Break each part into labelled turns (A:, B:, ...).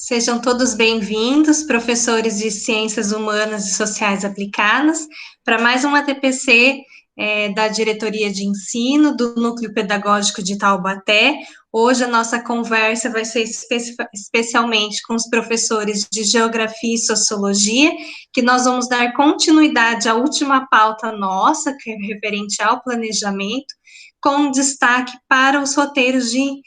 A: Sejam todos bem-vindos, professores de Ciências Humanas e Sociais Aplicadas, para mais uma TPC da Diretoria de Ensino do Núcleo Pedagógico de Taubaté. Hoje a nossa conversa vai ser especialmente com os professores de Geografia e Sociologia, que nós vamos dar continuidade à última pauta nossa, que é referente ao planejamento, com destaque para os roteiros de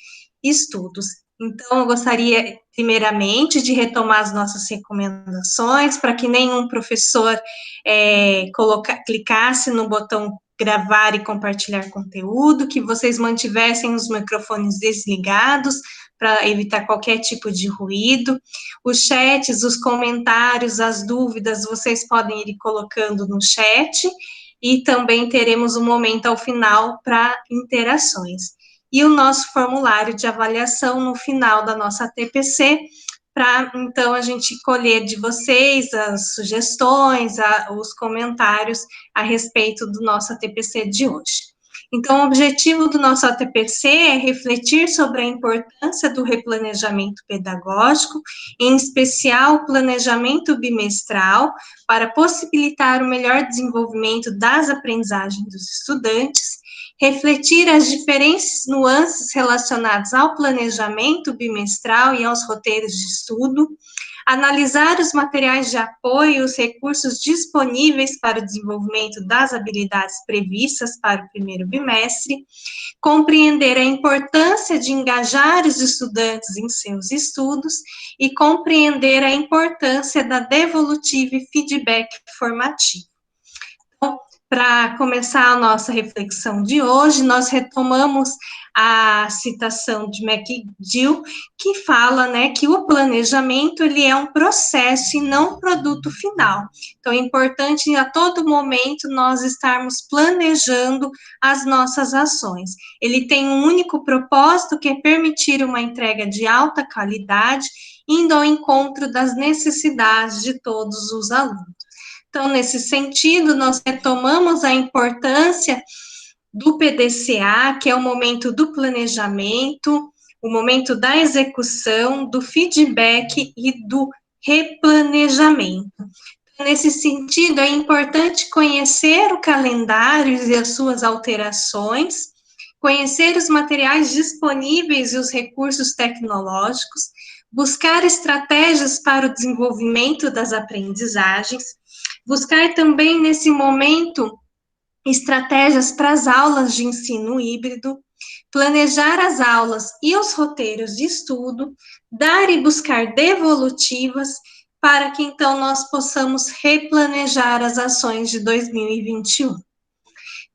A: estudos. Então, eu gostaria, primeiramente, de retomar as nossas recomendações, para que nenhum professor clicasse no botão gravar e compartilhar conteúdo, que vocês mantivessem os microfones desligados, para evitar qualquer tipo de ruído. Os chats, os comentários, as dúvidas, vocês podem ir colocando no chat, e também teremos um momento ao final para interações. E o nosso formulário de avaliação no final da nossa TPC, para, então, a gente colher de vocês as sugestões, os comentários a respeito do nosso ATPC de hoje. Então, o objetivo do nosso ATPC é refletir sobre a importância do replanejamento pedagógico, em especial o planejamento bimestral, para possibilitar o melhor desenvolvimento das aprendizagens dos estudantes, refletir as diferentes nuances relacionadas ao planejamento bimestral e aos roteiros de estudo, analisar os materiais de apoio e os recursos disponíveis para o desenvolvimento das habilidades previstas para o primeiro bimestre, compreender a importância de engajar os estudantes em seus estudos e compreender a importância da devolutiva e feedback formativo. Então, para começar a nossa reflexão de hoje, nós retomamos a citação de McGill, que fala, né, que o planejamento, ele é um processo e não um produto final. Então, é importante a todo momento nós estarmos planejando as nossas ações. Ele tem um único propósito, que é permitir uma entrega de alta qualidade, indo ao encontro das necessidades de todos os alunos. Então, nesse sentido, nós retomamos a importância do PDCA, que é o momento do planejamento, o momento da execução, do feedback e do replanejamento. Nesse sentido, é importante conhecer o calendário e as suas alterações, conhecer os materiais disponíveis e os recursos tecnológicos, buscar estratégias para o desenvolvimento das aprendizagens, buscar também, nesse momento, estratégias para as aulas de ensino híbrido, planejar as aulas e os roteiros de estudo, dar e buscar devolutivas, para que, então, nós possamos replanejar as ações de 2021.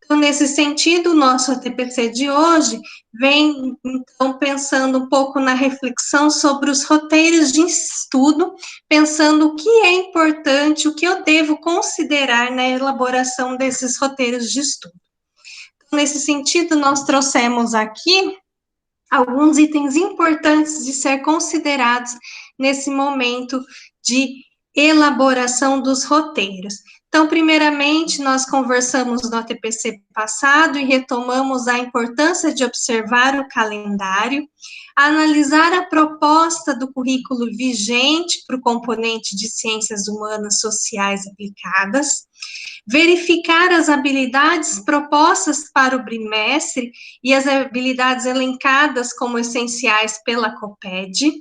A: Então, nesse sentido, o nosso ATPC de hoje vem, então, pensando um pouco na reflexão sobre os roteiros de estudo, pensando o que é importante, o que eu devo considerar na elaboração desses roteiros de estudo. Então, nesse sentido, nós trouxemos aqui alguns itens importantes de ser considerados nesse momento de elaboração dos roteiros. Então, primeiramente, nós conversamos no ATPC passado e retomamos a importância de observar o calendário, analisar a proposta do currículo vigente para o componente de Ciências Humanas Sociais Aplicadas, verificar as habilidades propostas para o bimestre e as habilidades elencadas como essenciais pela COPED,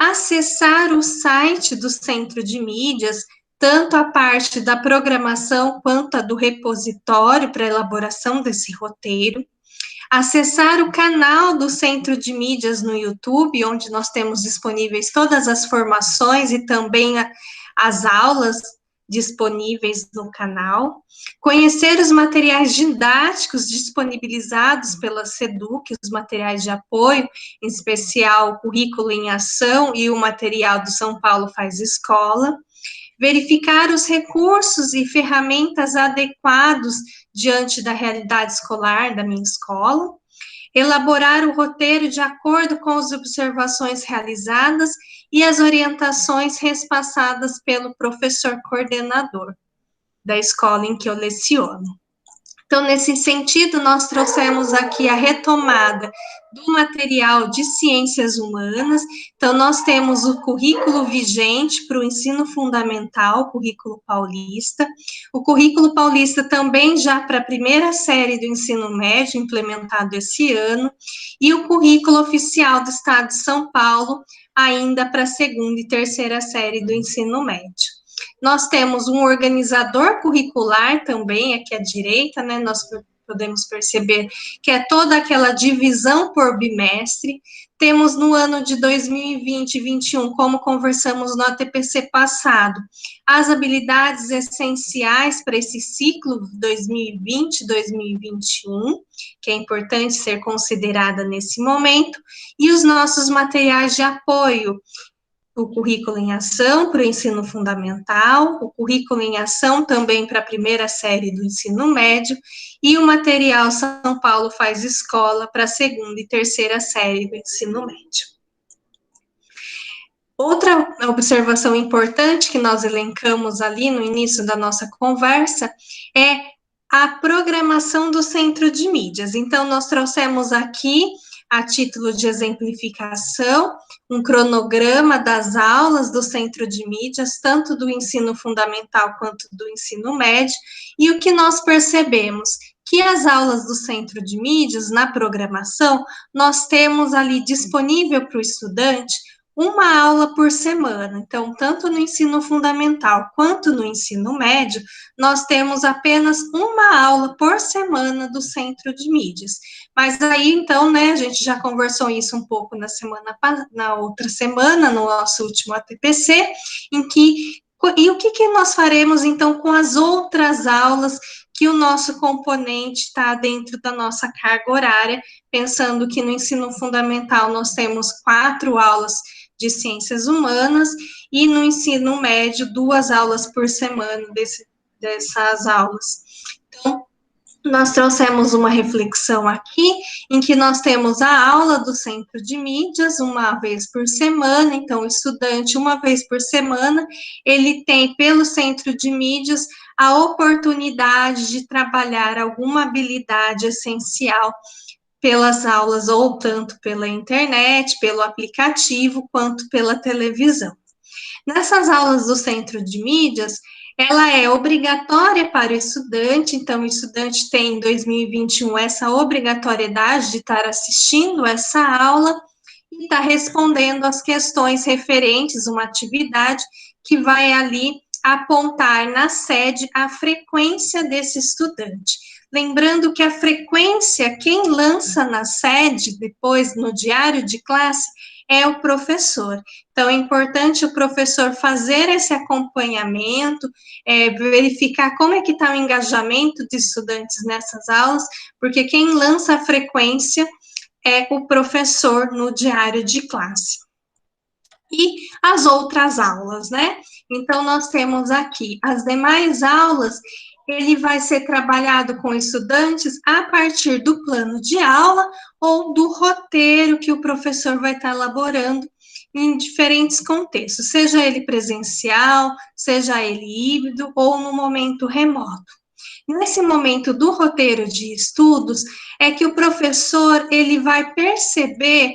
A: acessar o site do Centro de Mídias, tanto a parte da programação quanto a do repositório para elaboração desse roteiro, acessar o canal do Centro de Mídias no YouTube, onde nós temos disponíveis todas as formações e também as aulas disponíveis no canal, conhecer os materiais didáticos disponibilizados pela SEDUC, os materiais de apoio, em especial o currículo em ação e o material do São Paulo Faz Escola, verificar os recursos e ferramentas adequados diante da realidade escolar da minha escola, elaborar o roteiro de acordo com as observações realizadas e as orientações repassadas pelo professor coordenador da escola em que eu leciono. Então, nesse sentido, nós trouxemos aqui a retomada do material de ciências humanas. Então, nós temos o currículo vigente para o ensino fundamental, o currículo paulista. O currículo paulista também já para a primeira série do ensino médio, implementado esse ano. E o currículo oficial do Estado de São Paulo, ainda para a segunda e terceira série do ensino médio. Nós temos um organizador curricular também, aqui à direita, né? Nós podemos perceber que é toda aquela divisão por bimestre. Temos no ano de 2020 e 2021, como conversamos no ATPC passado, as habilidades essenciais para esse ciclo 2020-2021, que é importante ser considerada nesse momento, e os nossos materiais de apoio, o currículo em ação para o ensino fundamental, o currículo em ação também para a primeira série do ensino médio, e o material São Paulo Faz Escola para a segunda e terceira série do ensino médio. Outra observação importante que nós elencamos ali no início da nossa conversa é a programação do centro de mídias. Então, nós trouxemos aqui, a título de exemplificação, um cronograma das aulas do centro de mídias, tanto do ensino fundamental quanto do ensino médio, e o que nós percebemos? Que as aulas do centro de mídias, na programação, nós temos ali disponível para o estudante uma aula por semana. Então, tanto no ensino fundamental quanto no ensino médio, nós temos apenas uma aula por semana do centro de mídias. Mas aí, então, né, a gente já conversou isso um pouco na outra semana, no nosso último ATPC, e o que nós faremos, então, com as outras aulas que o nosso componente está dentro da nossa carga horária, pensando que no ensino fundamental nós temos 4 aulas de ciências humanas, e no ensino médio, 2 aulas por semana dessas aulas. Então, nós trouxemos uma reflexão aqui, em que nós temos a aula do centro de mídias, uma vez por semana. Então, o estudante, uma vez por semana, ele tem, pelo centro de mídias, a oportunidade de trabalhar alguma habilidade essencial pelas aulas, ou tanto pela internet, pelo aplicativo, quanto pela televisão. Nessas aulas do centro de mídias, ela é obrigatória para o estudante, então o estudante tem em 2021 essa obrigatoriedade de estar assistindo essa aula e estar respondendo as questões referentes, uma atividade que vai ali apontar na sede a frequência desse estudante. Lembrando que a frequência, quem lança na sede, depois no diário de classe, é o professor. Então, é importante o professor fazer esse acompanhamento, verificar como é que está o engajamento de estudantes nessas aulas, porque quem lança a frequência é o professor no diário de classe. E as outras aulas, né? Então, nós temos aqui as demais aulas, ele vai ser trabalhado com estudantes a partir do plano de aula ou do roteiro que o professor vai estar elaborando em diferentes contextos, seja ele presencial, seja ele híbrido ou no momento remoto. Nesse momento do roteiro de estudos, é que o professor, ele vai perceber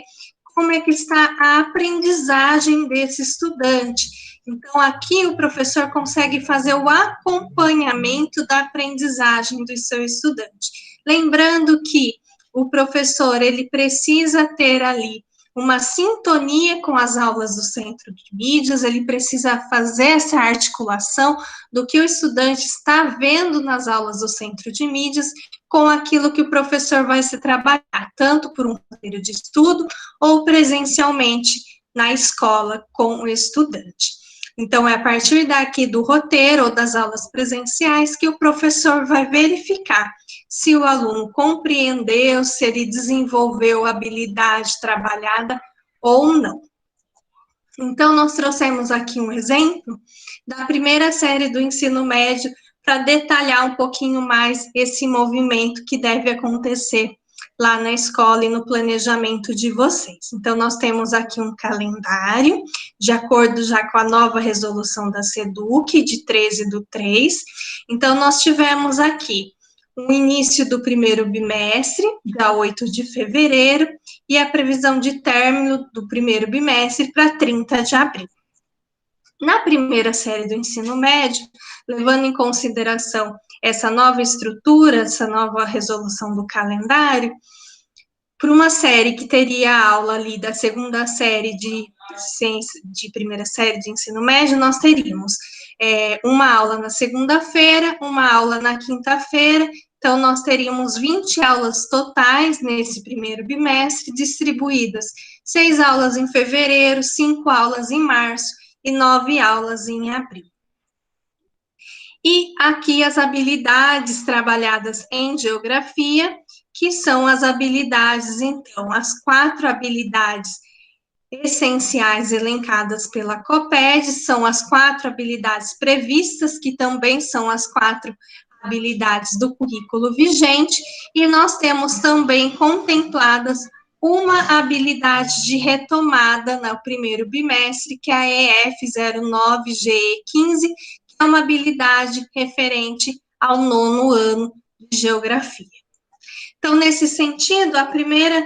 A: como é que está a aprendizagem desse estudante. Então, aqui o professor consegue fazer o acompanhamento da aprendizagem do seu estudante. Lembrando que o professor, ele precisa ter ali uma sintonia com as aulas do centro de mídias, ele precisa fazer essa articulação do que o estudante está vendo nas aulas do centro de mídias com aquilo que o professor vai se trabalhar, tanto por um roteiro de estudo ou presencialmente na escola com o estudante. Então, é a partir daqui do roteiro ou das aulas presenciais que o professor vai verificar se o aluno compreendeu, se ele desenvolveu a habilidade trabalhada ou não. Então, nós trouxemos aqui um exemplo da primeira série do ensino médio para detalhar um pouquinho mais esse movimento que deve acontecer lá na escola e no planejamento de vocês. Então, nós temos aqui um calendário, de acordo já com a nova resolução da SEDUC, de 13/3. Então, nós tivemos aqui o início do primeiro bimestre, dia 8 de fevereiro, e a previsão de término do primeiro bimestre para 30 de abril. Na primeira série do ensino médio, levando em consideração essa nova estrutura, essa nova resolução do calendário, para uma série que teria aula ali da segunda série de ciência, de primeira série de ensino médio, nós teríamos uma aula na segunda-feira, uma aula na quinta-feira, então nós teríamos 20 aulas totais nesse primeiro bimestre, distribuídas 6 aulas em fevereiro, 5 aulas em março e 9 aulas em abril. E aqui as habilidades trabalhadas em geografia, que são as habilidades, então, as 4 habilidades essenciais elencadas pela COPED, são as 4 habilidades previstas, que também são as 4 habilidades do currículo vigente, e nós temos também contempladas uma habilidade de retomada no primeiro bimestre, que é a EF09GE15, que é uma habilidade referente ao 9º ano de geografia. Então, nesse sentido, a primeira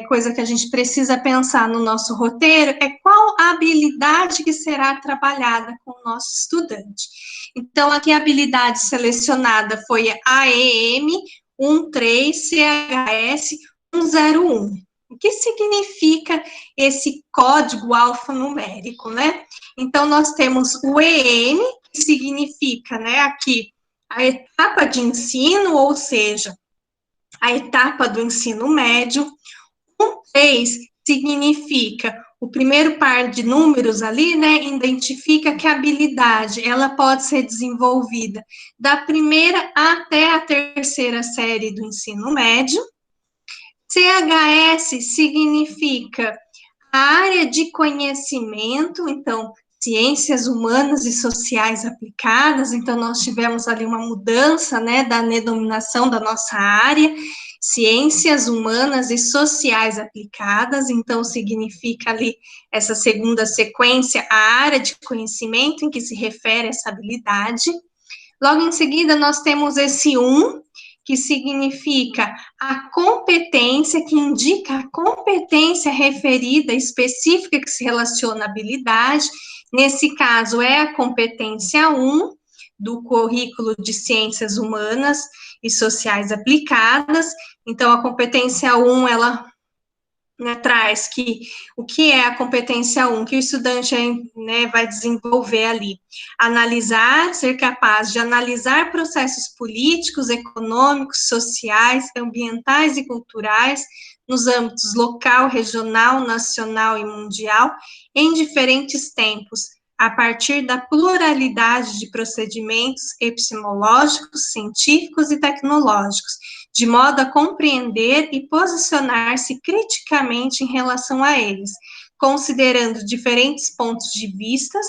A: coisa que a gente precisa pensar no nosso roteiro é qual a habilidade que será trabalhada com o nosso estudante. Então, aqui a habilidade selecionada foi a AEM 13 CHS 101. O que significa esse código alfanumérico, né? Então, nós temos o EM, que significa, né, aqui, a etapa de ensino, ou seja, a etapa do ensino médio. 3 significa o primeiro par de números ali, né, identifica que a habilidade, ela pode ser desenvolvida da primeira até a terceira série do ensino médio. CHS significa a área de conhecimento, então, ciências humanas e sociais aplicadas, então nós tivemos ali uma mudança, né, da denominação da nossa área, ciências humanas e sociais aplicadas, então significa ali essa segunda sequência, a área de conhecimento em que se refere essa habilidade. Logo em seguida, nós temos esse 1, que significa a competência, que indica a competência referida, específica, que se relaciona à habilidade. Nesse caso, é a competência 1 do currículo de Ciências Humanas e Sociais Aplicadas. Então, a competência 1, ela, né, traz o que é a competência 1, que o estudante, né, vai desenvolver ali. Analisar, ser capaz de analisar processos políticos, econômicos, sociais, ambientais e culturais, nos âmbitos local, regional, nacional e mundial, em diferentes tempos, a partir da pluralidade de procedimentos epistemológicos, científicos e tecnológicos, de modo a compreender e posicionar-se criticamente em relação a eles, considerando diferentes pontos de vista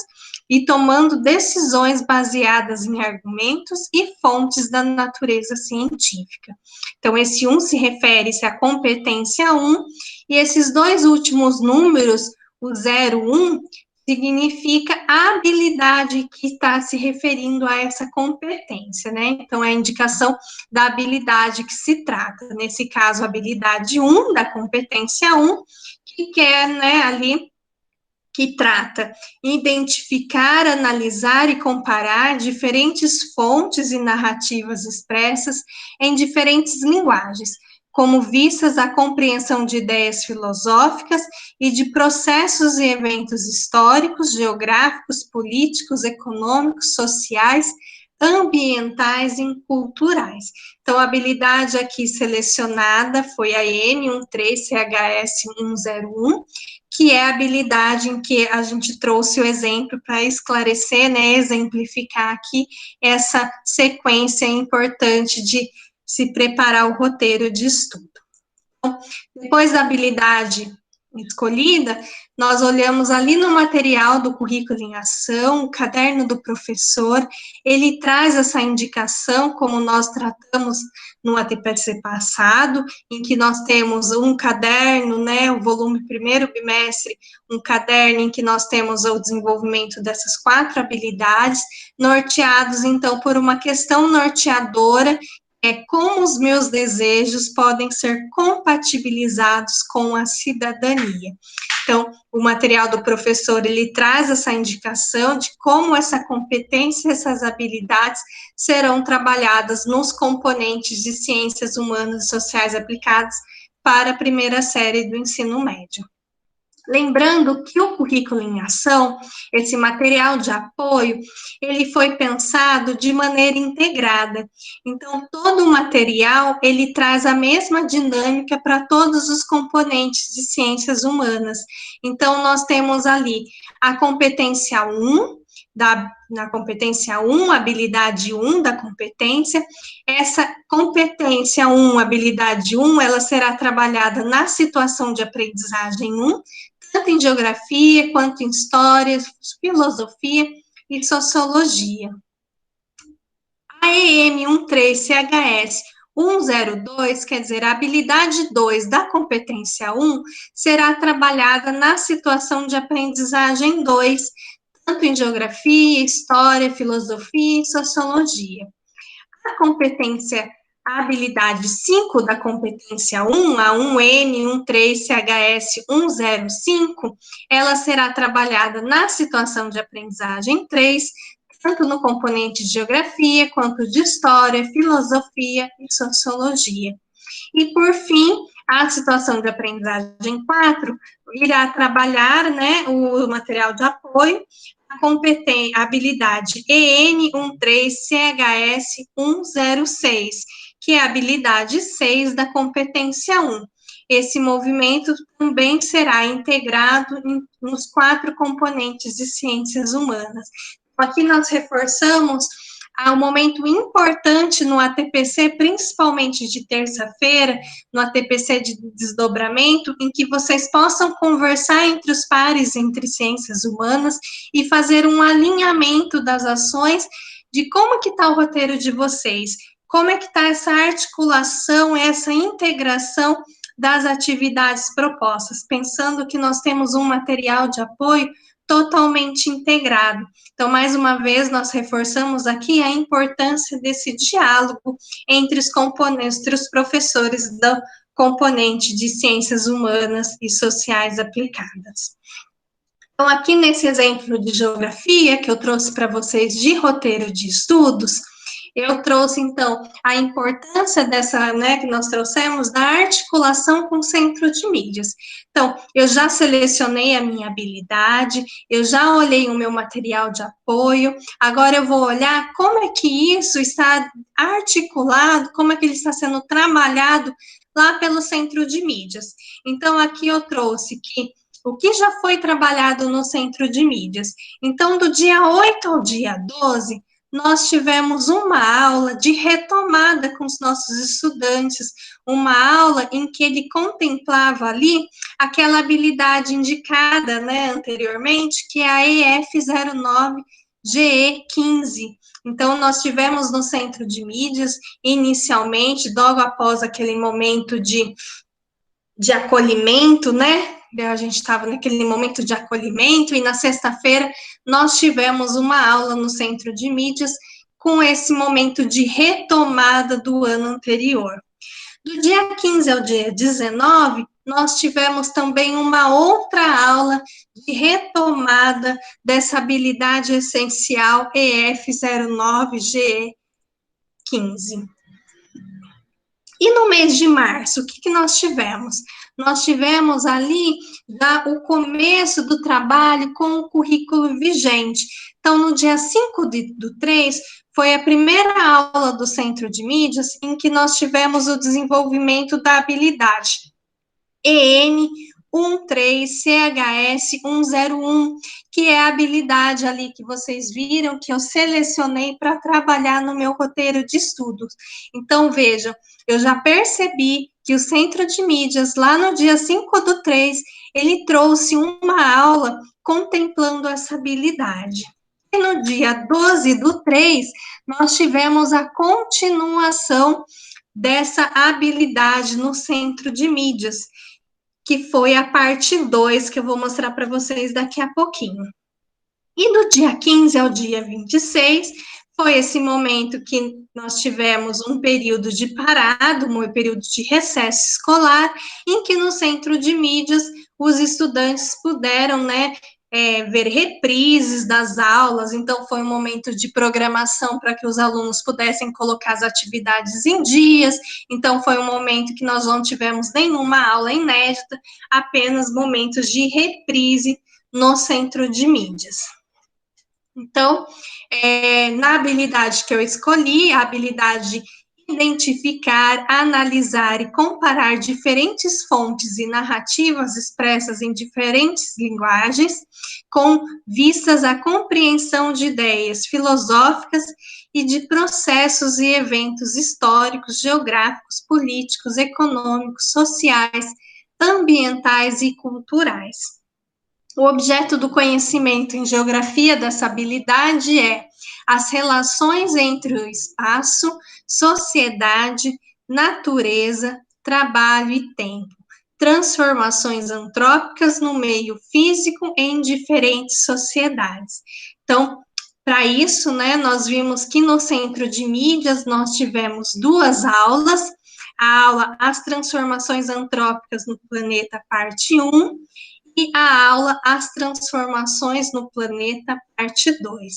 A: e tomando decisões baseadas em argumentos e fontes da natureza científica. Então, esse 1 se refere-se à competência 1, e esses dois últimos números, o 01, significa a habilidade que está se referindo a essa competência, né? Então, é a indicação da habilidade que se trata. Nesse caso, a habilidade 1, da competência 1, que quer, né, ali, que trata identificar, analisar e comparar diferentes fontes e narrativas expressas em diferentes linguagens, como vistas à compreensão de ideias filosóficas e de processos e eventos históricos, geográficos, políticos, econômicos, sociais, ambientais e culturais. Então, a habilidade aqui selecionada foi a M13CHS101, que é a habilidade em que a gente trouxe o exemplo para esclarecer, né, exemplificar aqui essa sequência importante de se preparar o roteiro de estudo. Então, depois da habilidade escolhida, nós olhamos ali no material do currículo em ação, o caderno do professor, ele traz essa indicação, como nós tratamos no ATPC passado, em que nós temos um caderno, né, o volume primeiro bimestre, um caderno em que nós temos o desenvolvimento dessas 4 habilidades, norteados, então, por uma questão norteadora, é como os meus desejos podem ser compatibilizados com a cidadania. Então, o material do professor, ele traz essa indicação de como essa competência, essas habilidades serão trabalhadas nos componentes de ciências humanas e sociais aplicadas para a primeira série do ensino médio. Lembrando que o currículo em ação, esse material de apoio, ele foi pensado de maneira integrada. Então, todo o material, ele traz a mesma dinâmica para todos os componentes de ciências humanas. Então, nós temos ali a competência 1, na competência 1, habilidade 1 da competência. Essa competência 1, habilidade 1, ela será trabalhada na situação de aprendizagem 1, tanto em geografia, quanto em história, filosofia e sociologia. A EM 13CHS 102, quer dizer, a habilidade 2 da competência 1, será trabalhada na situação de aprendizagem 2, tanto em geografia, história, filosofia e sociologia. A habilidade 5 da competência 1, a 1N, 13CHS 105, ela será trabalhada na situação de aprendizagem 3, tanto no componente de geografia, quanto de história, filosofia e sociologia. E, por fim, a situação de aprendizagem 4 irá trabalhar, né, o material de apoio, a habilidade EN 13CHS 106, que é a habilidade 6 da competência 1. Esse movimento também será integrado nos 4 componentes de ciências humanas. Aqui nós reforçamos um momento importante no ATPC, principalmente de terça-feira, no ATPC de desdobramento, em que vocês possam conversar entre os pares, entre ciências humanas, e fazer um alinhamento das ações de como que está o roteiro de vocês, como é que está essa articulação, essa integração das atividades propostas, pensando que nós temos um material de apoio totalmente integrado. Então, mais uma vez, nós reforçamos aqui a importância desse diálogo entre os componentes, entre os professores do componente de ciências humanas e sociais aplicadas. Então, aqui nesse exemplo de geografia que eu trouxe para vocês de roteiro de estudos, eu trouxe, então, a importância dessa, né, que nós trouxemos, da articulação com o centro de mídias. Então, eu já selecionei a minha habilidade, eu já olhei o meu material de apoio, agora eu vou olhar como é que isso está articulado, como é que ele está sendo trabalhado lá pelo centro de mídias. Então, aqui eu trouxe que o que já foi trabalhado no centro de mídias. Então, do dia 8 ao dia 12, nós tivemos uma aula de retomada com os nossos estudantes, uma aula em que ele contemplava ali aquela habilidade indicada, né, anteriormente, que é a EF09-GE15. Então, nós tivemos no centro de mídias, inicialmente, logo após aquele momento de acolhimento, né? A gente estava naquele momento de acolhimento, e na sexta-feira nós tivemos uma aula no centro de mídias com esse momento de retomada do ano anterior. Do dia 15 ao dia 19, nós tivemos também uma outra aula de retomada dessa habilidade essencial EF09-GE15. E no mês de março, o que nós tivemos? Nós tivemos ali já o começo do trabalho com o currículo vigente. Então, no dia 5 do 3, foi a primeira aula do Centro de Mídias em que nós tivemos o desenvolvimento da habilidade EN 13CHS 101, que é a habilidade ali que vocês viram, que eu selecionei para trabalhar no meu roteiro de estudos. Então, vejam, eu já percebi que o Centro de Mídias, lá no dia 5 do 3, ele trouxe uma aula contemplando essa habilidade. E no dia 12 do 3, nós tivemos a continuação dessa habilidade no Centro de Mídias, que foi a parte 2, que eu vou mostrar para vocês daqui a pouquinho. E do dia 15 ao dia 26, Foi esse momento que nós tivemos um período de parado, um período de recesso escolar, em que no centro de mídias os estudantes puderam, né, ver reprises das aulas, então foi um momento de programação para que os alunos pudessem colocar as atividades em dias, então foi um momento que nós não tivemos nenhuma aula inédita, apenas momentos de reprise no centro de mídias. Então, na habilidade que eu escolhi, a habilidade de identificar, analisar e comparar diferentes fontes e narrativas expressas em diferentes linguagens, com vistas à compreensão de ideias filosóficas e de processos e eventos históricos, geográficos, políticos, econômicos, sociais, ambientais e culturais. O objeto do conhecimento em geografia dessa habilidade é as relações entre o espaço, sociedade, natureza, trabalho e tempo, transformações antrópicas no meio físico em diferentes sociedades. Então, para isso, né, nós vimos que no centro de mídias nós tivemos 2 aulas, a aula As Transformações Antrópicas no Planeta, parte 1, e a aula As Transformações no Planeta, parte 2.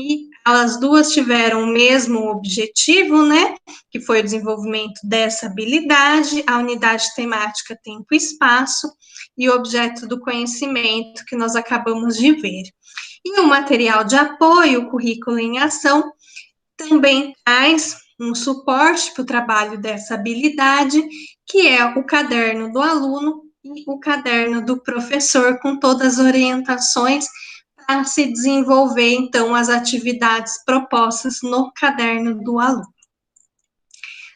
A: E as duas tiveram o mesmo objetivo, né, que foi o desenvolvimento dessa habilidade, a unidade temática tempo e espaço, e o objeto do conhecimento que nós acabamos de ver. E o material de apoio, o currículo em ação, também traz um suporte para o trabalho dessa habilidade, que é o caderno do aluno e o caderno do professor, com todas as orientações para se desenvolver, então, as atividades propostas no caderno do aluno.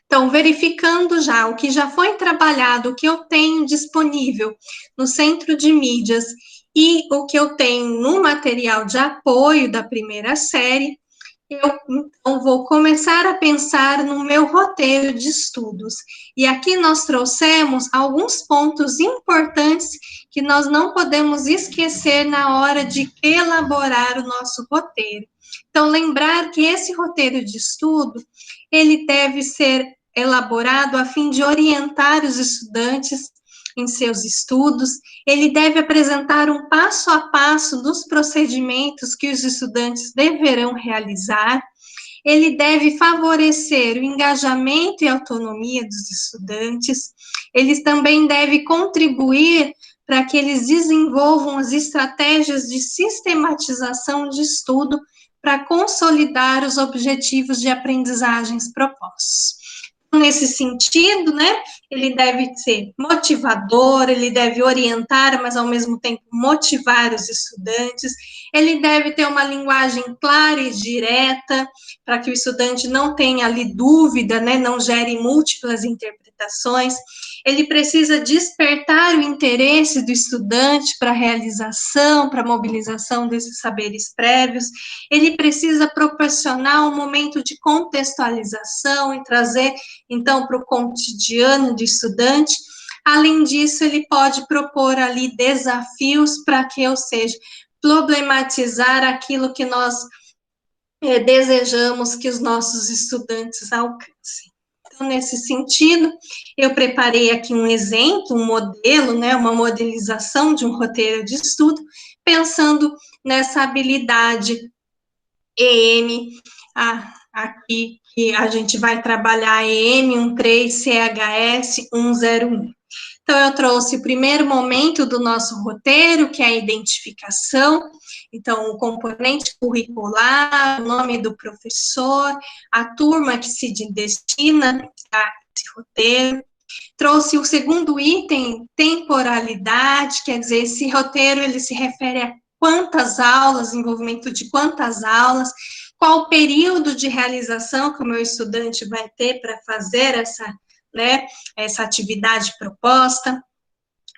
A: Então, verificando já o que já foi trabalhado, o que eu tenho disponível no centro de mídias e o que eu tenho no material de apoio da primeira série, eu, então, vou começar a pensar no meu roteiro de estudos. E aqui nós trouxemos alguns pontos importantes que nós não podemos esquecer na hora de elaborar o nosso roteiro. Então, lembrar que esse roteiro de estudo, ele deve ser elaborado a fim de orientar os estudantes em seus estudos, ele deve apresentar um passo a passo dos procedimentos que os estudantes deverão realizar, ele deve favorecer o engajamento e autonomia dos estudantes, ele também deve contribuir para que eles desenvolvam as estratégias de sistematização de estudo para consolidar os objetivos de aprendizagens propostos. Nesse sentido, né, ele deve ser motivador, ele deve orientar, mas ao mesmo tempo motivar os estudantes, ele deve ter uma linguagem clara e direta, para que o estudante não tenha ali dúvida, né, não gere múltiplas interpretações, ele precisa despertar o interesse do estudante para a realização, para a mobilização desses saberes prévios, ele precisa proporcionar um momento de contextualização e trazer, então, para o cotidiano do estudante. Além disso, ele pode propor ali desafios para que, ou seja, problematizar aquilo que nós desejamos que os nossos estudantes alcancem. Então, nesse sentido, eu preparei aqui um exemplo, um modelo, né, uma modelização de um roteiro de estudo, pensando nessa habilidade EM, aqui, que a gente vai trabalhar EM 13 CHS 101. Então, eu trouxe o primeiro momento do nosso roteiro, que é a identificação, então, o componente curricular, o nome do professor, a turma que se destina a esse roteiro. Trouxe o segundo item, temporalidade, quer dizer, esse roteiro, ele se refere a quantas aulas, envolvimento de quantas aulas, qual o período de realização que o meu estudante vai ter para fazer essa atividade proposta,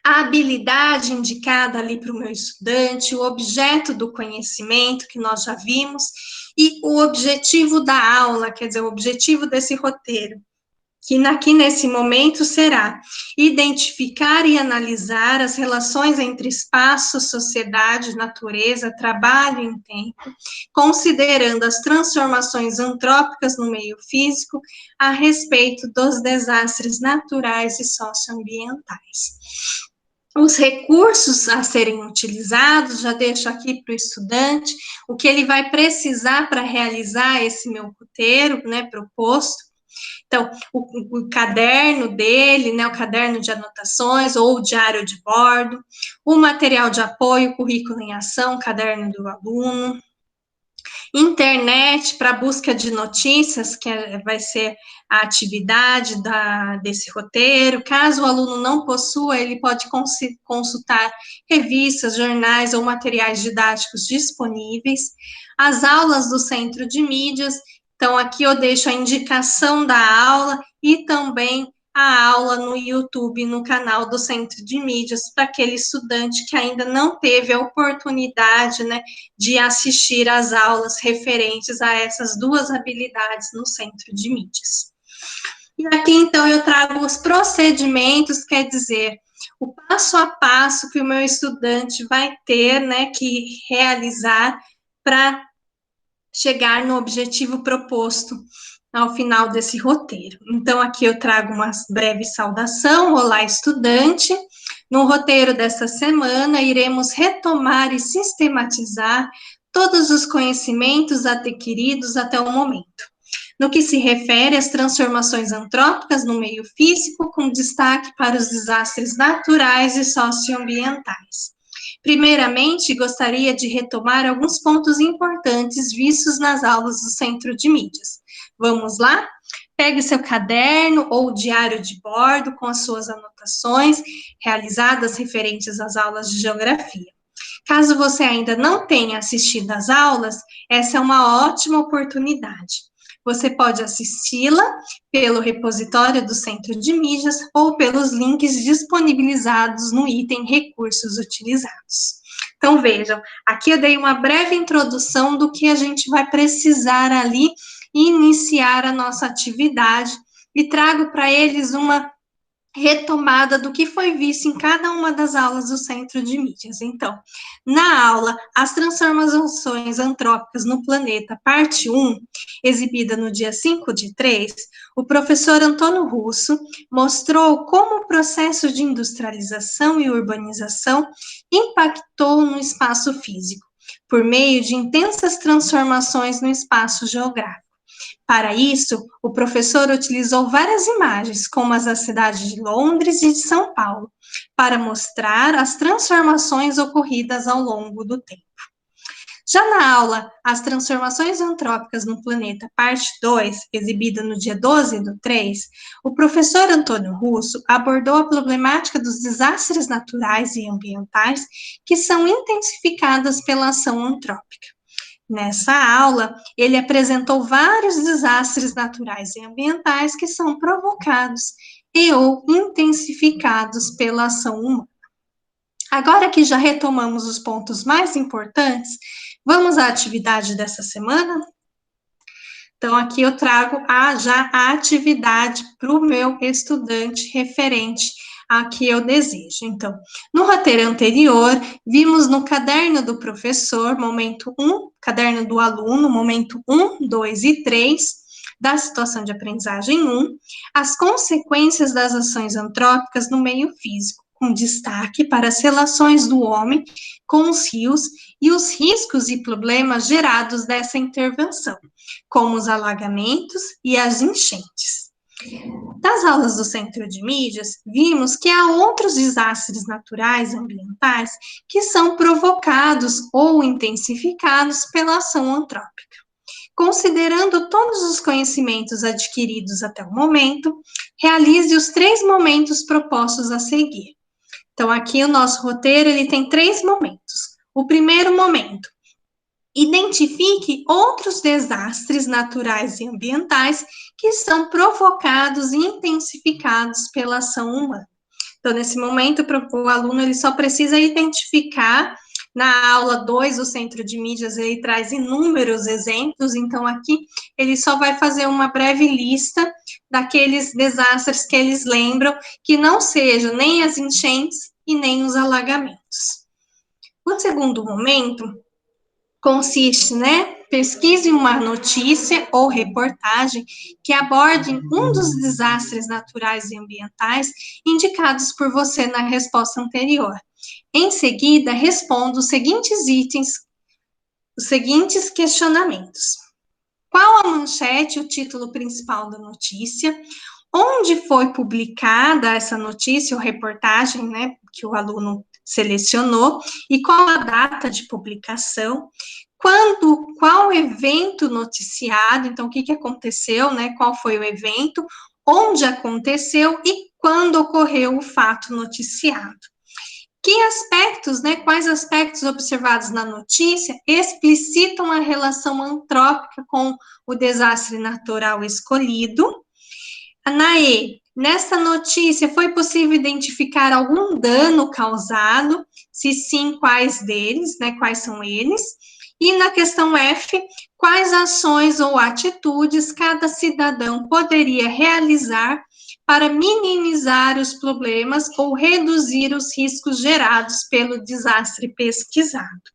A: a habilidade indicada ali para o meu estudante, o objeto do conhecimento, que nós já vimos, e o objetivo da aula, quer dizer, o objetivo desse roteiro. que aqui nesse momento será identificar e analisar as relações entre espaço, sociedade, natureza, trabalho e tempo, considerando as transformações antrópicas no meio físico a respeito dos desastres naturais e socioambientais. Os recursos a serem utilizados, já deixo aqui para o estudante, o que ele vai precisar para realizar esse meu roteiro, né, proposto. Então, o caderno dele, né, o caderno de anotações ou o diário de bordo, o material de apoio, currículo em ação, caderno do aluno, internet para busca de notícias, que vai ser a atividade desse roteiro. Caso o aluno não possua, ele pode consultar revistas, jornais ou materiais didáticos disponíveis. As aulas do Centro de Mídias, então aqui eu deixo a indicação da aula e também a aula no YouTube, no canal do Centro de Mídias, para aquele estudante que ainda não teve a oportunidade, né, de assistir às aulas referentes a essas duas habilidades no Centro de Mídias. E aqui, então, eu trago os procedimentos, quer dizer, o passo a passo que o meu estudante vai ter, né, que realizar para chegar no objetivo proposto ao final desse roteiro. Então, aqui eu trago uma breve saudação. Olá, estudante. No roteiro desta semana, iremos retomar e sistematizar todos os conhecimentos adquiridos até o momento, no que se refere às transformações antrópicas no meio físico, com destaque para os desastres naturais e socioambientais. Primeiramente, gostaria de retomar alguns pontos importantes vistos nas aulas do Centro de Mídias. Vamos lá? Pegue seu caderno ou diário de bordo com as suas anotações realizadas referentes às aulas de geografia. Caso você ainda não tenha assistido às aulas, essa é uma ótima oportunidade. Você pode assisti-la pelo repositório do Centro de Mídias ou pelos links disponibilizados no item Recursos Utilizados. Então, vejam, aqui eu dei uma breve introdução do que a gente vai precisar ali iniciar a nossa atividade e trago para eles uma retomada do que foi visto em cada uma das aulas do Centro de Mídias. Então, na aula As Transformações Antrópicas no Planeta, parte 1, exibida no dia 5/3, o professor Antônio Russo mostrou como o processo de industrialização e urbanização impactou no espaço físico, por meio de intensas transformações no espaço geográfico. Para isso, o professor utilizou várias imagens, como as da cidade de Londres e de São Paulo, para mostrar as transformações ocorridas ao longo do tempo. Já na aula As Transformações Antrópicas no Planeta, parte 2, exibida no dia 12/3, o professor Antônio Russo abordou a problemática dos desastres naturais e ambientais que são intensificadas pela ação antrópica. Nessa aula, ele apresentou vários desastres naturais e ambientais que são provocados e ou intensificados pela ação humana. Agora que já retomamos os pontos mais importantes, vamos à atividade dessa semana? Então, aqui eu trago já a atividade para o meu estudante referente a que eu desejo. Então, no roteiro anterior, vimos no caderno do professor, momento 1, caderno do aluno, momento 1, 2 e 3, da situação de aprendizagem 1, as consequências das ações antrópicas no meio físico, com destaque para as relações do homem com os rios e os riscos e problemas gerados dessa intervenção, como os alagamentos e as enchentes. Das aulas do Centro de Mídias, vimos que há outros desastres naturais e ambientais que são provocados ou intensificados pela ação antrópica. Considerando todos os conhecimentos adquiridos até o momento, realize os 3 momentos propostos a seguir. Então, aqui o nosso roteiro, ele tem 3 momentos. O primeiro momento, identifique outros desastres naturais e ambientais que são provocados e intensificados pela ação humana. Então, nesse momento, o aluno ele só precisa identificar Na aula 2, o Centro de Mídias, ele traz inúmeros exemplos, então aqui ele só vai fazer uma breve lista daqueles desastres que eles lembram, que não sejam nem as enchentes e nem os alagamentos. O segundo momento consiste, né, pesquise uma notícia ou reportagem que aborde um dos desastres naturais e ambientais indicados por você na resposta anterior. Em seguida, responda os seguintes itens, os seguintes questionamentos. Qual a manchete, o título principal da notícia? Onde foi publicada essa notícia ou reportagem, né, que o aluno selecionou? E qual a data de publicação? Qual evento noticiado? Então, o que aconteceu, né? Qual foi o evento? Onde aconteceu e quando ocorreu o fato noticiado? Que aspectos, né, quais aspectos observados na notícia explicitam a relação antrópica com o desastre natural escolhido? Na E, nessa notícia foi possível identificar algum dano causado? Se sim, quais deles, né, quais são eles? E na questão F, quais ações ou atitudes cada cidadão poderia realizar para minimizar os problemas ou reduzir os riscos gerados pelo desastre pesquisado?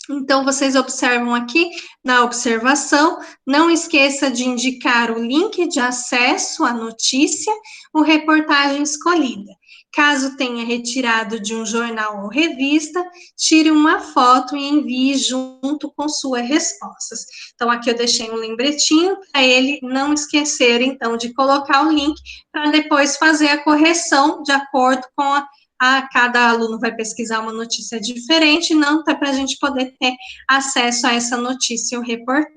A: Então, vocês observam aqui na observação, não esqueça de indicar o link de acesso à notícia ou reportagem escolhida. Caso tenha retirado de um jornal ou revista, tire uma foto e envie junto com suas respostas. Então, aqui eu deixei um lembretinho para ele não esquecer, então, de colocar o link para depois fazer a correção de acordo com cada aluno vai pesquisar uma notícia diferente, não tá para a gente poder ter acesso a essa notícia ou reportagem.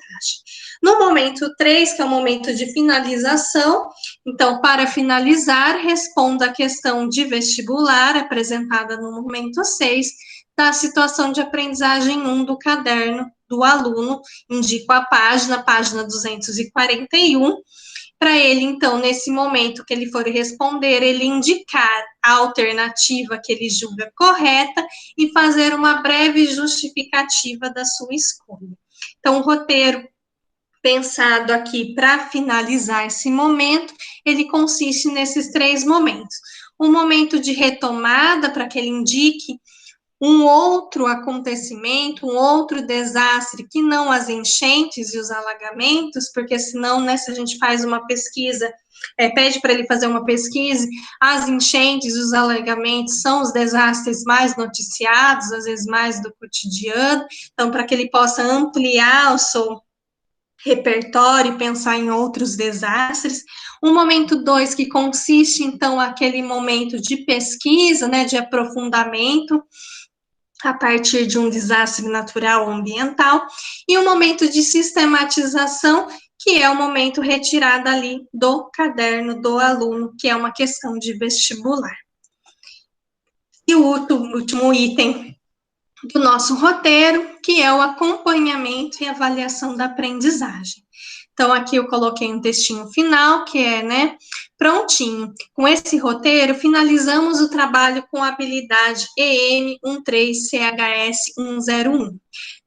A: No momento 3, que é o momento de finalização, então, para finalizar, responda a questão de vestibular apresentada no momento 6, da situação de aprendizagem 1 do caderno do aluno, indico a página 241, para ele, então, nesse momento que ele for responder, ele indicar a alternativa que ele julga correta e fazer uma breve justificativa da sua escolha. Então, o roteiro pensado aqui para finalizar esse momento, ele consiste nesses 3 momentos. Um momento de retomada, para que ele indique um outro acontecimento, um outro desastre, que não as enchentes e os alagamentos, porque senão, né, se a gente faz uma pesquisa, pede para ele fazer uma pesquisa, as enchentes e os alagamentos são os desastres mais noticiados, às vezes mais do cotidiano, então, para que ele possa ampliar o seu repertório e pensar em outros desastres. Um momento 2, que consiste, então, aquele momento de pesquisa, né, de aprofundamento, a partir de um desastre natural ou ambiental, e um momento de sistematização, que é o momento retirado ali do caderno do aluno, que é uma questão de vestibular. E o último item do nosso roteiro, que é o acompanhamento e avaliação da aprendizagem. Então, aqui eu coloquei um textinho final, que é, né, prontinho. Com esse roteiro, finalizamos o trabalho com a habilidade EM 13CHS 101.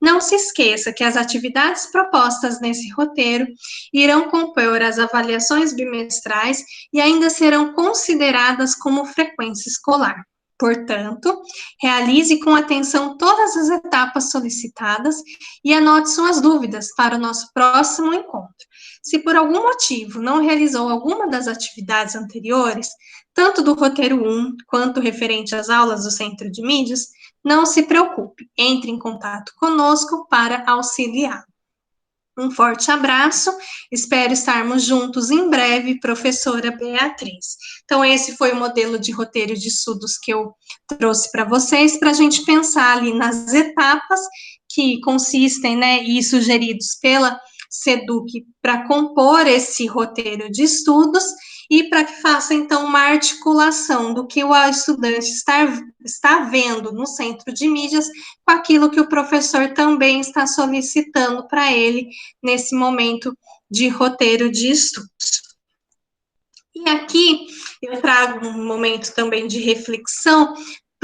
A: Não se esqueça que as atividades propostas nesse roteiro irão compor as avaliações bimestrais e ainda serão consideradas como frequência escolar. Portanto, realize com atenção todas as etapas solicitadas e anote suas dúvidas para o nosso próximo encontro. Se por algum motivo não realizou alguma das atividades anteriores, tanto do roteiro 1 quanto referente às aulas do Centro de Mídias, não se preocupe, entre em contato conosco para auxiliar. Um forte abraço, espero estarmos juntos em breve, professora Beatriz. Então, esse foi o modelo de roteiro de estudos que eu trouxe para vocês, para a gente pensar ali nas etapas que consistem, né, e sugeridos pela SEDUC para compor esse roteiro de estudos e para que faça, então, uma articulação do que o estudante está vendo no Centro de Mídias com aquilo que o professor também está solicitando para ele nesse momento de roteiro de estudos. E aqui eu trago um momento também de reflexão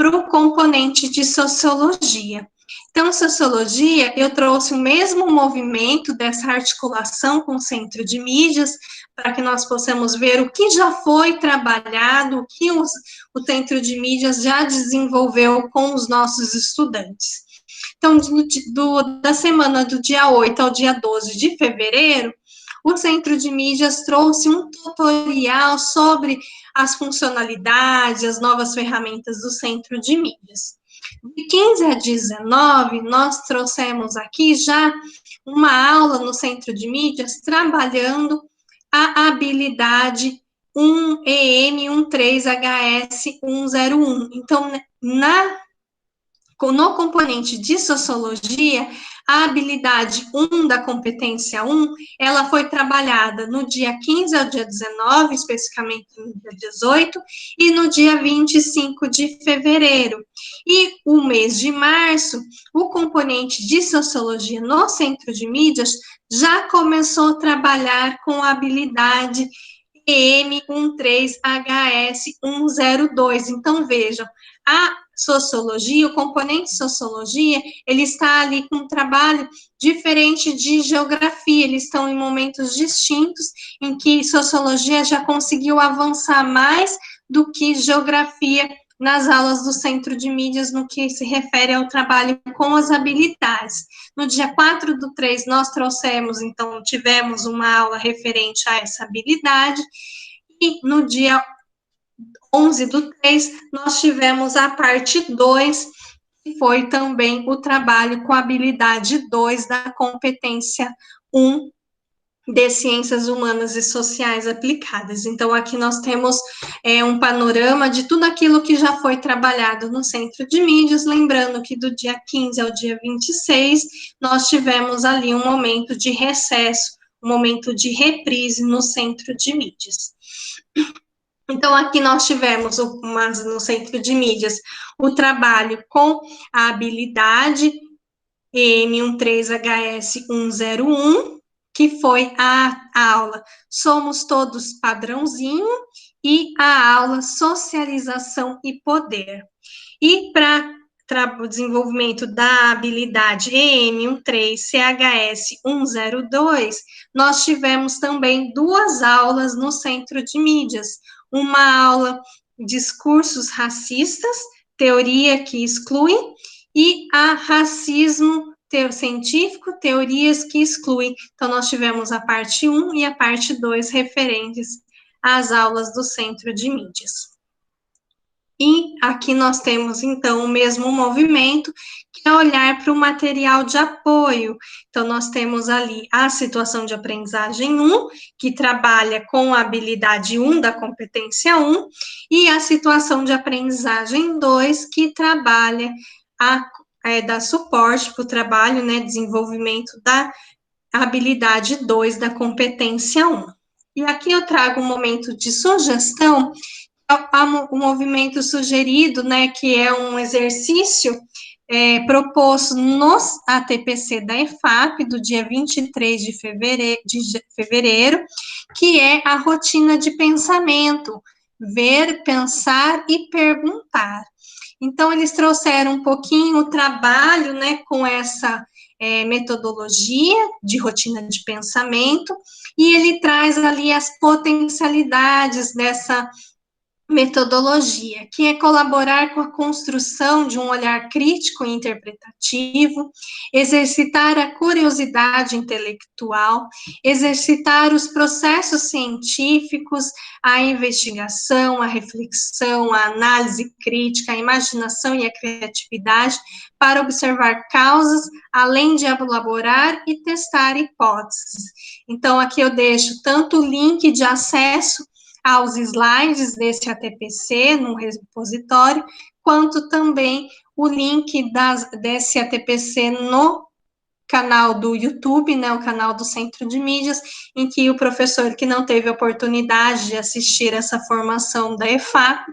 A: para o componente de sociologia. Então, sociologia, eu trouxe o mesmo movimento dessa articulação com o centro de mídias, para que nós possamos ver o que já foi trabalhado, o que o centro de mídias já desenvolveu com os nossos estudantes. Então, da semana do dia 8 ao dia 12 de fevereiro, o Centro de Mídias trouxe um tutorial sobre as funcionalidades, as novas ferramentas do Centro de Mídias. De 15 a 19, nós trouxemos aqui já uma aula no Centro de Mídias trabalhando a habilidade 1EM13HS101. Então, no componente de sociologia, a habilidade 1 da competência 1, ela foi trabalhada no dia 15 ao dia 19, especificamente no dia 18, e no dia 25 de fevereiro. E o mês de março, o componente de sociologia no Centro de Mídias já começou a trabalhar com a habilidade EM13HS102. Então, vejam, a sociologia, o componente sociologia, ele está ali com um trabalho diferente de geografia, eles estão em momentos distintos, em que sociologia já conseguiu avançar mais do que geografia nas aulas do Centro de Mídias, no que se refere ao trabalho com as habilidades. No dia 4/3, nós trouxemos, então, tivemos uma aula referente a essa habilidade, e no dia 11/3, nós tivemos a parte 2, que foi também o trabalho com a habilidade 2 da competência 1 de Ciências Humanas e Sociais Aplicadas. Então, aqui nós temos um panorama de tudo aquilo que já foi trabalhado no Centro de Mídias, lembrando que do dia 15 ao dia 26, nós tivemos ali um momento de recesso, um momento de reprise no Centro de Mídias. Então, aqui nós tivemos, no Centro de Mídias, o trabalho com a habilidade EM13HS101, que foi a aula Somos Todos Padrãozinho, e a aula Socialização e Poder. E para o desenvolvimento da habilidade EM13CHS102, nós tivemos também 2 aulas no Centro de Mídias. Uma aula Discursos Racistas, Teoria que Exclui, e a Racismo Científico, Teorias que Excluem. Então, nós tivemos a parte 1 e a parte 2 referentes às aulas do Centro de Mídias. E aqui nós temos, então, o mesmo movimento, que é olhar para o material de apoio. Então, nós temos ali a situação de aprendizagem 1, que trabalha com a habilidade 1 da competência 1, e a situação de aprendizagem 2, que trabalha dá suporte para o trabalho, né, desenvolvimento da habilidade 2 da competência 1. E aqui eu trago um momento de sugestão, o movimento sugerido, né, que é um exercício proposto no ATPC da EFAP, do dia 23 de fevereiro, que é a rotina de pensamento, ver, pensar e perguntar. Então, eles trouxeram um pouquinho o trabalho, né, com essa metodologia de rotina de pensamento, e ele traz ali as potencialidades dessa metodologia, que é colaborar com a construção de um olhar crítico e interpretativo, exercitar a curiosidade intelectual, exercitar os processos científicos, a investigação, a reflexão, a análise crítica, a imaginação e a criatividade, para observar causas, além de elaborar e testar hipóteses. Então, aqui eu deixo tanto o link de acesso aos slides desse ATPC no repositório, quanto também o link desse ATPC no canal do YouTube, né, o canal do Centro de Mídias, em que o professor que não teve oportunidade de assistir essa formação da EFAP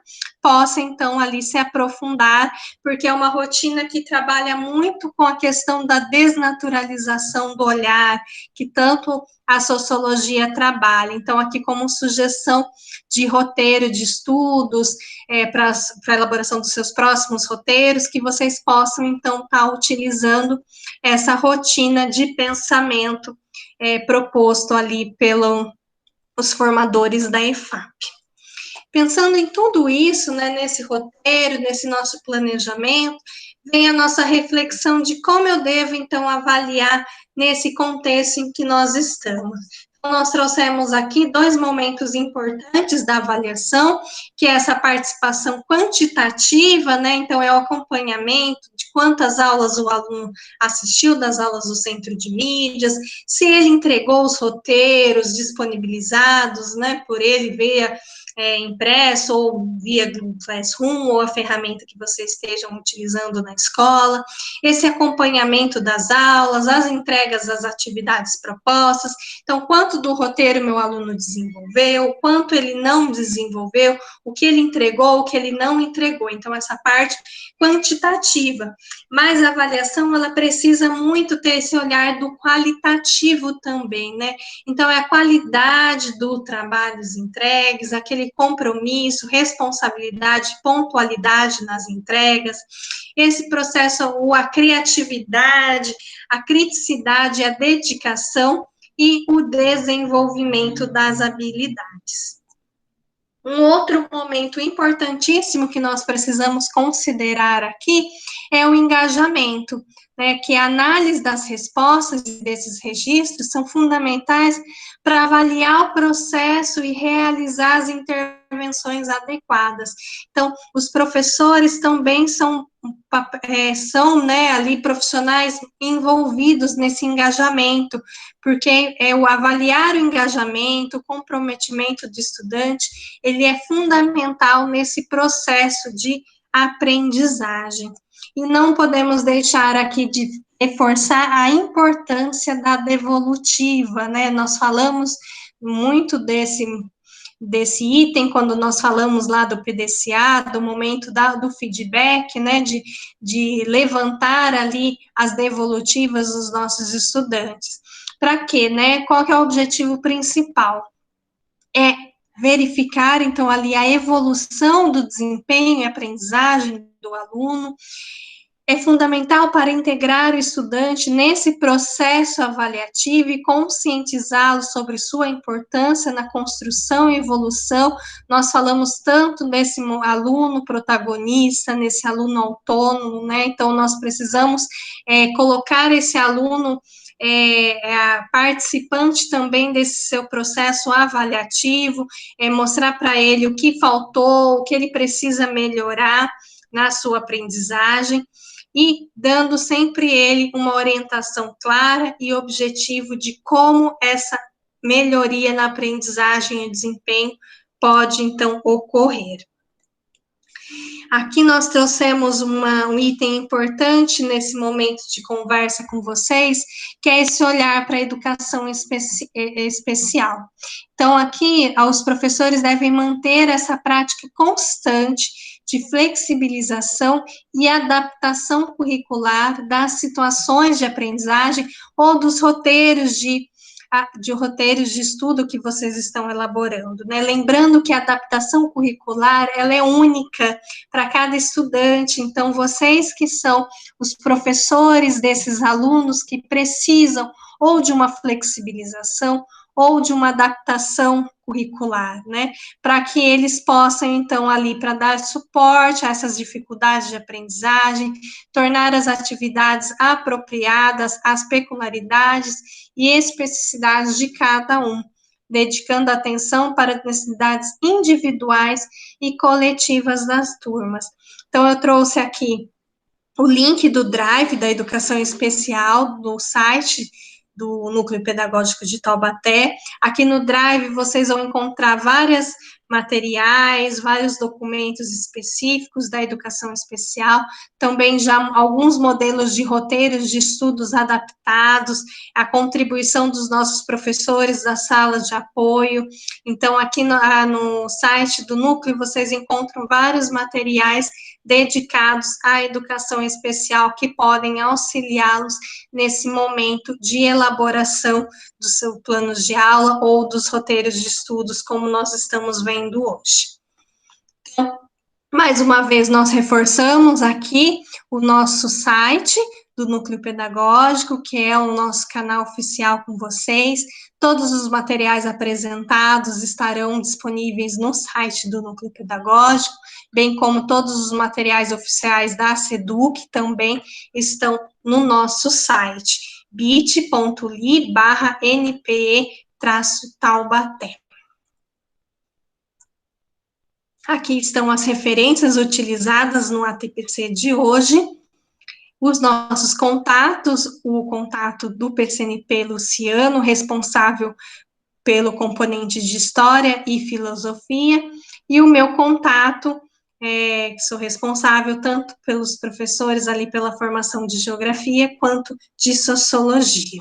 A: possa, então, ali se aprofundar, porque é uma rotina que trabalha muito com a questão da desnaturalização do olhar, que tanto a sociologia trabalha. Então, aqui como sugestão de roteiro de estudos, para a elaboração dos seus próximos roteiros, que vocês possam, então, estar utilizando essa rotina de pensamento proposto ali pelos formadores da EFAP. Pensando em tudo isso, né, nesse roteiro, nesse nosso planejamento, vem a nossa reflexão de como eu devo, então, avaliar nesse contexto em que nós estamos. Então, nós trouxemos aqui 2 momentos importantes da avaliação, que é essa participação quantitativa, né, então é o acompanhamento de quantas aulas o aluno assistiu das aulas do centro de mídias, se ele entregou os roteiros disponibilizados, né, por ele, via impresso, ou via Google Classroom, ou a ferramenta que vocês estejam utilizando na escola, esse acompanhamento das aulas, as entregas das atividades propostas, então, quanto do roteiro meu aluno desenvolveu, quanto ele não desenvolveu, o que ele entregou, o que ele não entregou, então, essa parte quantitativa, mas a avaliação, ela precisa muito ter esse olhar do qualitativo também, né, então, é a qualidade do trabalho entregues, aquele compromisso, responsabilidade, pontualidade nas entregas, esse processo, a criatividade, a criticidade, a dedicação e o desenvolvimento das habilidades. Um outro momento importantíssimo que nós precisamos considerar aqui é o engajamento, né, que a análise das respostas desses registros são fundamentais para avaliar o processo e realizar as intervenções adequadas. Então, os professores também são né, ali profissionais envolvidos nesse engajamento, porque o avaliar o engajamento, o comprometimento do estudante, ele é fundamental nesse processo de aprendizagem. E não podemos deixar aqui de reforçar a importância da devolutiva, né? Nós falamos muito desse item, quando nós falamos lá do PDCA, do momento do feedback, né, de levantar ali as devolutivas dos nossos estudantes. Para quê, né? Qual que é o objetivo principal? É verificar, então, ali a evolução do desempenho e aprendizagem do aluno, é fundamental para integrar o estudante nesse processo avaliativo e conscientizá-lo sobre sua importância na construção e evolução. Nós falamos tanto desse aluno protagonista, nesse aluno autônomo, né? Então, nós precisamos colocar esse aluno participante também desse seu processo avaliativo, mostrar para ele o que faltou, o que ele precisa melhorar na sua aprendizagem, e dando sempre ele uma orientação clara e objetiva de como essa melhoria na aprendizagem e desempenho pode, então, ocorrer. Aqui nós trouxemos um item importante nesse momento de conversa com vocês, que é esse olhar para a educação especial. Então, aqui, os professores devem manter essa prática constante de flexibilização e adaptação curricular das situações de aprendizagem ou dos roteiros de estudo que vocês estão elaborando, né? Lembrando que a adaptação curricular, ela é única para cada estudante, então vocês que são os professores desses alunos que precisam ou de uma flexibilização ou de uma adaptação curricular, né, para que eles possam, então, ali, para dar suporte a essas dificuldades de aprendizagem, tornar as atividades apropriadas às peculiaridades e especificidades de cada um, dedicando atenção para as necessidades individuais e coletivas das turmas. Então, eu trouxe aqui o link do Drive da Educação Especial, do site do Núcleo Pedagógico de Taubaté. Aqui no Drive vocês vão encontrar várias materiais, vários documentos específicos da educação especial, também já alguns modelos de roteiros de estudos adaptados, a contribuição dos nossos professores das salas de apoio. Então, aqui no site do Núcleo, vocês encontram vários materiais dedicados à educação especial que podem auxiliá-los nesse momento de elaboração dos seus planos de aula ou dos roteiros de estudos, como nós estamos vendo hoje. Então, mais uma vez, nós reforçamos aqui o nosso site do Núcleo Pedagógico, que é o nosso canal oficial com vocês. Todos os materiais apresentados estarão disponíveis no site do Núcleo Pedagógico, bem como todos os materiais oficiais da SEDUC também estão no nosso site, bit.ly/npe-taubaté. Aqui estão as referências utilizadas no ATPC de hoje, os nossos contatos, o contato do PCNP Luciano, responsável pelo componente de História e Filosofia, e o meu contato, que sou responsável tanto pelos professores ali pela formação de Geografia, quanto de Sociologia.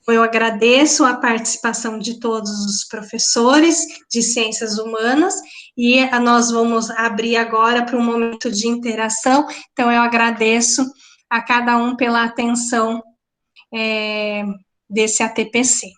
A: Eu agradeço a participação de todos os professores de Ciências Humanas, e nós vamos abrir agora para um momento de interação, então eu agradeço a cada um pela atenção desse ATPC.